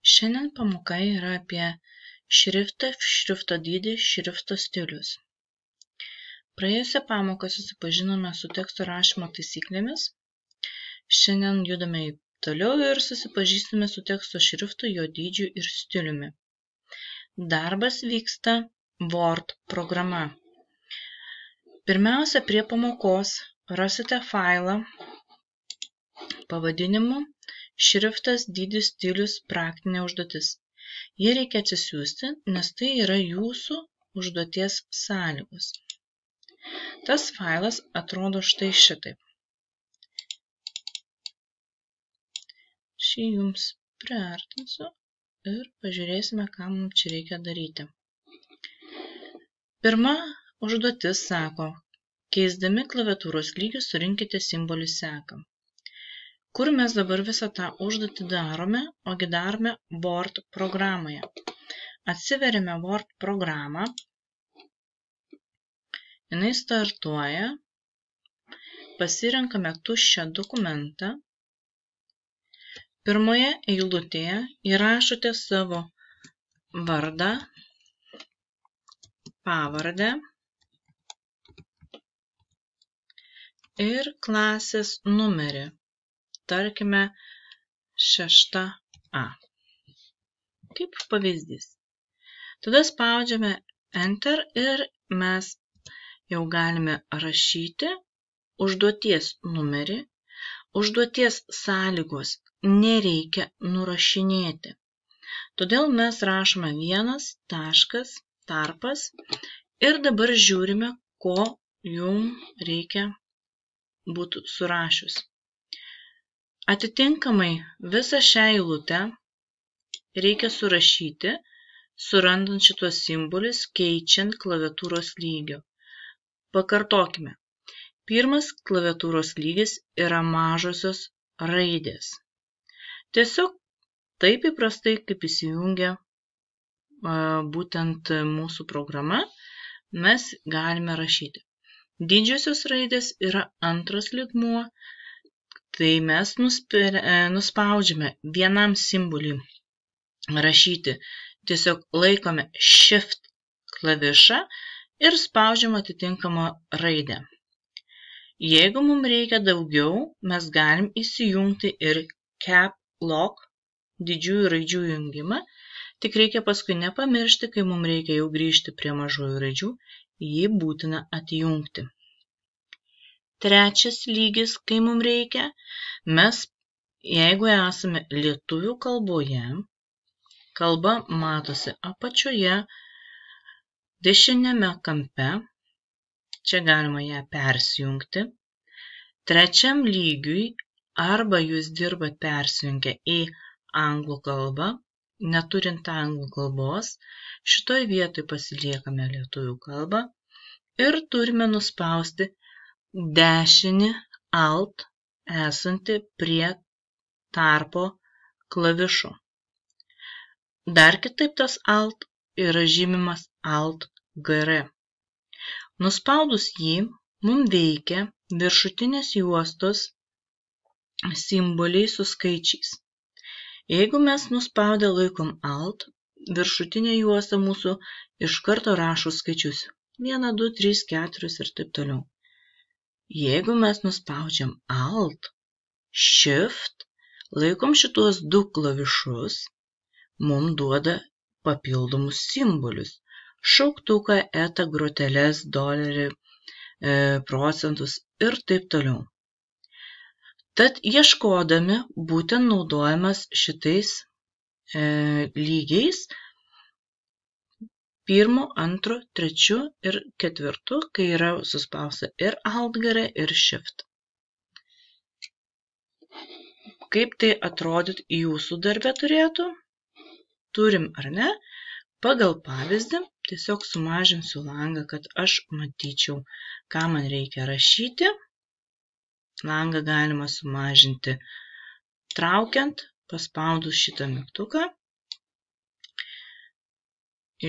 Šiandien pamoka yra apie šriftą, šrifto dydį, šrifto stilius. Praėjusią pamoką susipažinome su teksto rašymo taisyklėmis. Šiandien judame toliau ir susipažįstame su teksto šriftu, jo dydžiu ir stiliumi. Darbas vyksta Word programa. Pirmiausia, prie pamokos rasite failą pavadinimu šriftas, dydis, stilius, praktinė užduotis. Jį reikia atsisiųsti, nes tai yra jūsų užduoties sąlygos. Tas failas atrodo štai šitaip. Šį jums priartinsiu ir pažiūrėsime, ką mums čia reikia daryti. Pirma užduotis sako, keisdami klaviatūros lygį surinkite simbolių seką. Kur mes dabar visą tą užduotį darome, ogi darome Word programoje. Atsiveriame Word programą, jinai startuoja, pasirenkame tuščią dokumentą, pirmoje eilutėje įrašote savo vardą, pavardę ir klasės numerį. Tarkime 6A. Kaip pavyzdys. Tada spaudžiame Enter ir mes jau galime rašyti užduoties numerį. Užduoties sąlygos nereikia nurašinėti. Todėl mes rašome 1 taškas, tarpas ir dabar žiūrime, ko jums reikia būtų surašius. Atitinkamai visą šią eilutę reikia surašyti, surandant šitos simbolius, keičiant klaviatūros lygio. Pakartokime. Pirmas klaviatūros lygis yra mažosios raidės. Tiesiog taip įprastai, kaip įsijungia būtent mūsų programa, mes galime rašyti. Didžiosios raidės yra antras lygmuo. Tai mes nuspaudžiame vienam simboliui rašyti. Tiesiog laikome Shift klavišą ir spaudžiame atitinkamą raidę. Jeigu mums reikia daugiau, mes galim įsijungti ir Cap Lock, didžiųjų raidžių jungimą. Tik reikia paskui nepamiršti, kai mums reikia jau grįžti prie mažųjų raidžių, jį būtina atjungti. Trečias lygis, kai mums reikia, mes, jeigu esame lietuvių kalboje, kalba matosi apačioje, dešiniame kampe, čia galima ją persijungti. Trečiam lygiui, arba jūs dirbat persijungę į anglų kalbą, neturint anglų kalbos, šitoj vietoj pasiliekame lietuvių kalbą ir turime nuspausti dešinį Alt esantį prie tarpo klavišo. Dar kitaip tas Alt yra žymimas Alt GR. Nuspaudus jį, mums veikia viršutinės juostos simboliai su skaičiais. Jeigu mes nuspaudę laikom Alt, viršutinė juosta mūsų iš karto rašo skaičius 1, 2, 3, 4 ir taip toliau. Jeigu mes nuspaudžiam Alt, Shift, laikom šitos du klavišus, mums duoda papildomus simbolius. Šauktuką, etą, groteles, dolerį, procentus ir taip toliau. Tad ieškodami būtent naudojamas šitais lygiais 1, 2, 3 ir 4, kai yra suspausta ir Alt GR ir Shift. Kaip tai atrodyt jūsų darbe turėtų? Turim ar ne? Pagal pavyzdį tiesiog sumažinsiu langą, kad aš matyčiau, ką man reikia rašyti. Langą galima sumažinti traukiant, paspaudus šitą mygtuką.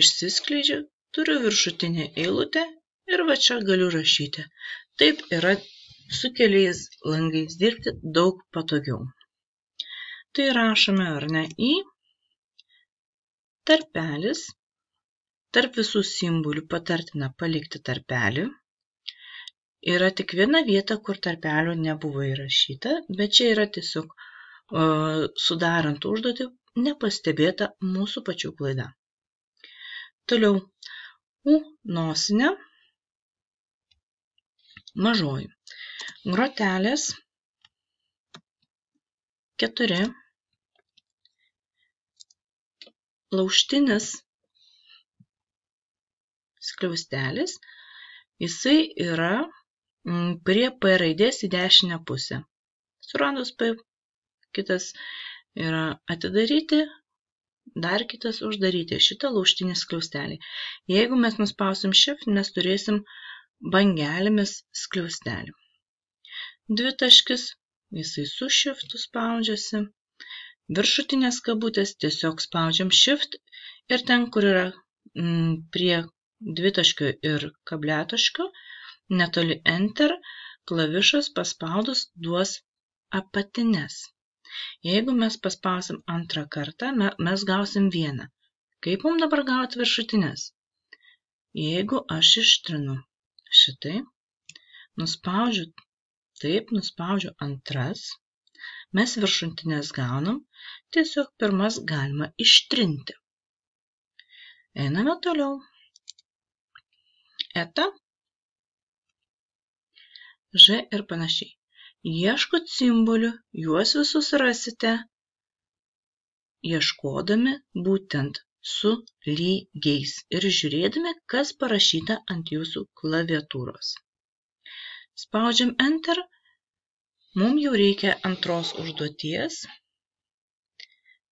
Išsiskleidžiu, turiu viršutinę eilutę ir va čia galiu rašyti. Taip yra su keliais langais dirbti daug patogiau. Tai rašome ar ne į tarpelis. Tarp visų simbolių patartina palikti tarpelį. Yra tik viena vieta, kur tarpelio nebuvo įrašyta, bet čia yra tiesiog sudarant užduotį nepastebėta mūsų pačių klaida. Toliau, U nosinė, mažoji. Grotelės 4, laužtinis skliaustelis, jisai yra prie P raidės į dešinę pusę. Suradus P, kitas yra atidaryti, dar kitas uždaryti šitą laužtinį skliaustelį. Jeigu mes nuspausim Shift, mes turėsim bangelėmis skliaustelį. Dvitaškis, jisai su Shiftu spaudžiasi. Viršutinės kabutės tiesiog spaudžiam Shift ir ten, kur yra prie dvitaškio ir kabliataškio, netoli Enter, klavišas paspaudus duos apatines. Jeigu mes paspausim antrą kartą, mes gausim 1. Kaip mums dabar gauti viršutinės? Jeigu aš ištrinu šitai, nuspaudžiu antras, mes viršutinės gaunam, tiesiog pirmas galima ištrinti. Einame toliau. Eta, Ž ir panašiai. Ieškot simbolių, juos visus rasite, ieškodami būtent su lygiais ir žiūrėdami, kas parašyta ant jūsų klaviatūros. Spaudžiam Enter, mums jau reikia antros užduoties.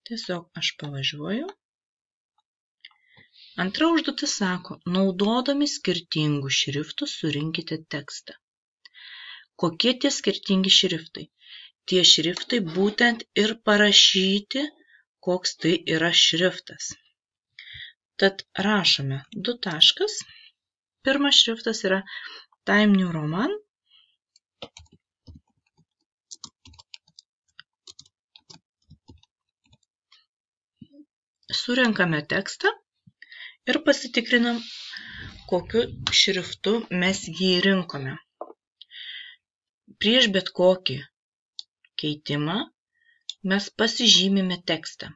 Tiesiog aš pavažiuoju. Antra užduotis sako, naudodami skirtingų šriftų surinkite tekstą. Kokie tie skirtingi šriftai? Tie šriftai būtent ir parašyti, koks tai yra šriftas. Tad rašome 2 taškas. Pirmas šriftas yra Time New Roman. Surenkame tekstą ir pasitikrinam, kokiu šriftu mes jį rinkome. Prieš bet kokį keitimą mes pasižymime tekstą.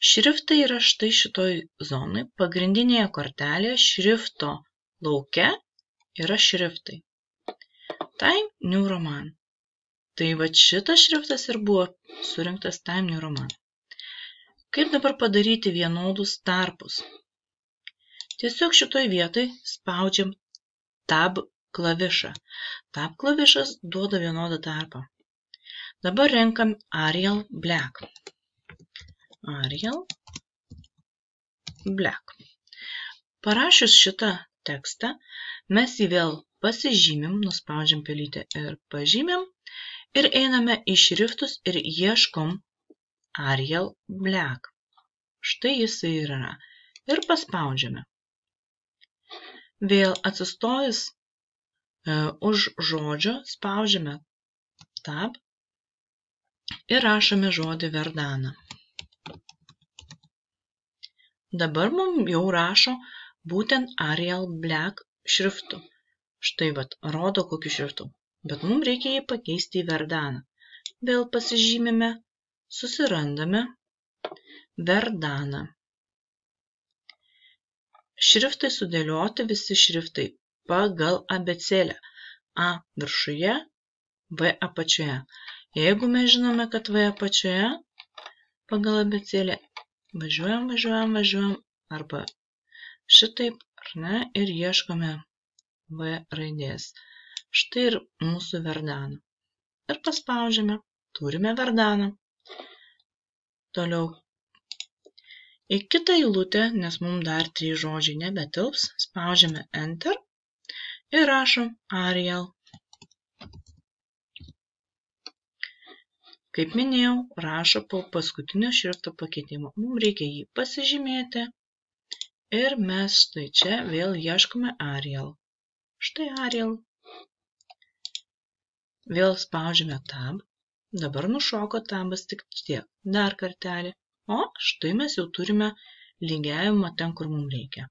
Šriftai yra štai šitoj zonai. Pagrindinėje kortelėje šrifto lauke yra šriftai. Time New Roman. Tai va šitas šriftas ir buvo surinktas Time New Roman. Kaip dabar padaryti vienodus tarpus? Tiesiog šitoj vietoj spaudžiam Tab klavišą. Tab klavišas duoda vienodą tarpą. Dabar renkam Arial Black. Arial Black. Parašius šitą tekstą, mes jį vėl pasižymim, nuspaudžiam pelytę ir pažymim ir einame į šriftus ir ieškom Arial Black. Štai jisai yra. Ir paspaudžiame. Vėl atsistojus už žodžio spaudžiame Tab ir rašome žodį Verdana. Dabar mums jau rašo būtent Arial Black šriftu. Štai vat, rodo kokiu šriftu. Bet mums reikia jį pakeisti į Verdaną. Vėl pasižymime, susirandame Verdaną. Šriftai sudėlioti visi šriftai pagal abėcėlę. A viršuje, V apačioje. Jeigu mes žinome, kad V apačioje pagal abėcėlę važiuojam, arba šitaip, ar ne, ir ieškome V raidės. Štai ir mūsų Verdana. Ir paspaudžiame. Turime Verdaną. Toliau. Į kitą eilutę, nes mums dar 3 žodžiai nebetilps, spaudžiame Enter ir rašom Arial. Kaip minėjau, rašo po paskutinio šrifto pakeitimo. Mums reikia jį pasižymėti ir mes štai čia vėl ieškome Arial. Štai Arial. Vėl spaudžiame Tab. Dabar nušoko Tabas tik tiek. Dar kartelį. O štai mes jau turime lygiavimą ten, kur mums reikia.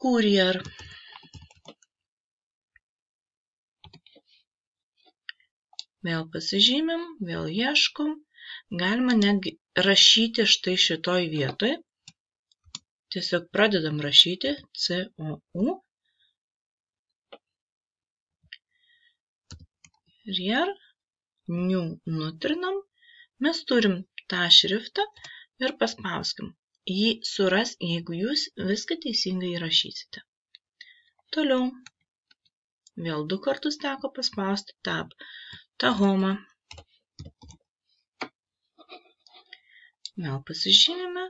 Courier. Vėl pasižymim, vėl ieškom. Galima netgi rašyti štai šitoj vietoj. Tiesiog pradedam rašyti COU. Courier. New nutrinam. Mes turim tą šriftą ir paspauskim. Jį suras, jeigu jūs viską teisingai įrašysite. Toliau. Vėl 2 kartus teko paspausti Tab. Tahoma. Vėl pasižymime.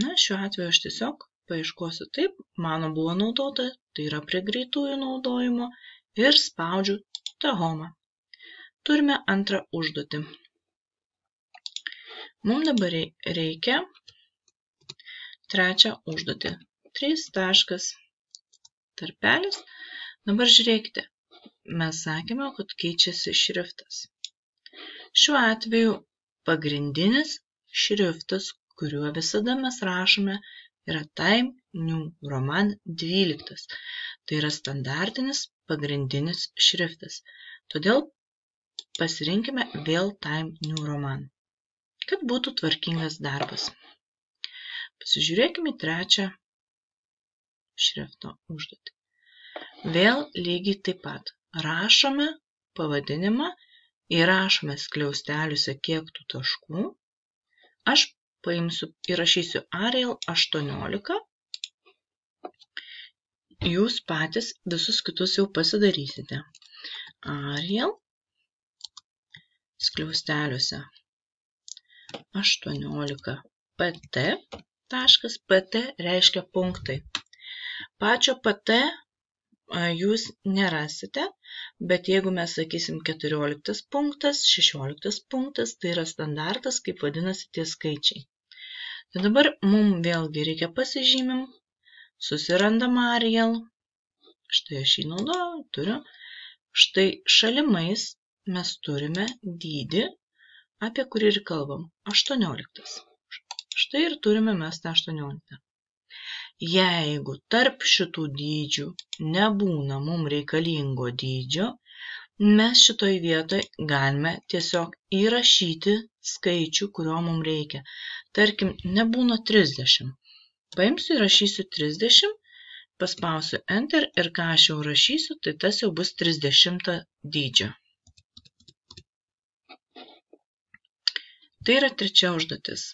Na, šiuo atveju aš tiesiog paieškosiu taip. Mano buvo naudota, tai yra prie greitųjų naudojimo. Ir spaudžiu Tahoma. Turime antrą užduotį. Mums dabar reikia trečią užduotį. 3 taškas tarpelis. Dabar žiūrėkite. Mes sakėme, kad keičiasi šriftas. Šiuo atveju pagrindinis šriftas, kuriuo visada mes rašome, yra Time New Roman 12. Tai yra standartinis pagrindinis šriftas. Todėl pasirinkime vėl Time New Roman, kad būtų tvarkingas darbas. Pasižiūrėkime į trečią šrifto užduotį. Vėl lygiai taip pat rašome pavadinimą, įrašome skliausteliuose kiek tų taškų. Aš įrašysiu Arial 18. Jūs patys visus kitus jau pasidarysite. Arial skliausteliuose 18 PT. Taškas PT reiškia punktai. Pačio PT jūs nerasite, bet jeigu mes sakysim 14 punktas, 16 punktas, tai yra standartas, kaip vadinasi tie skaičiai. Tai dabar mums vėlgi reikia pasižymim, susirandam Arial, štai aš jį naudoju, turiu, štai šalimais mes turime dydį, apie kurį ir kalbam, 18. Štai ir turime mes tą 18. Jeigu tarp šitų dydžių nebūna mums reikalingo dydžio, mes šitoj vietoj galime tiesiog įrašyti skaičių, kurio mums reikia. Tarkim, nebūna 30. Paimsiu, įrašysiu 30, paspausiu Enter ir ką aš jau rašysiu, tai tas jau bus 30 dydžio. Tai yra trečia užduotis.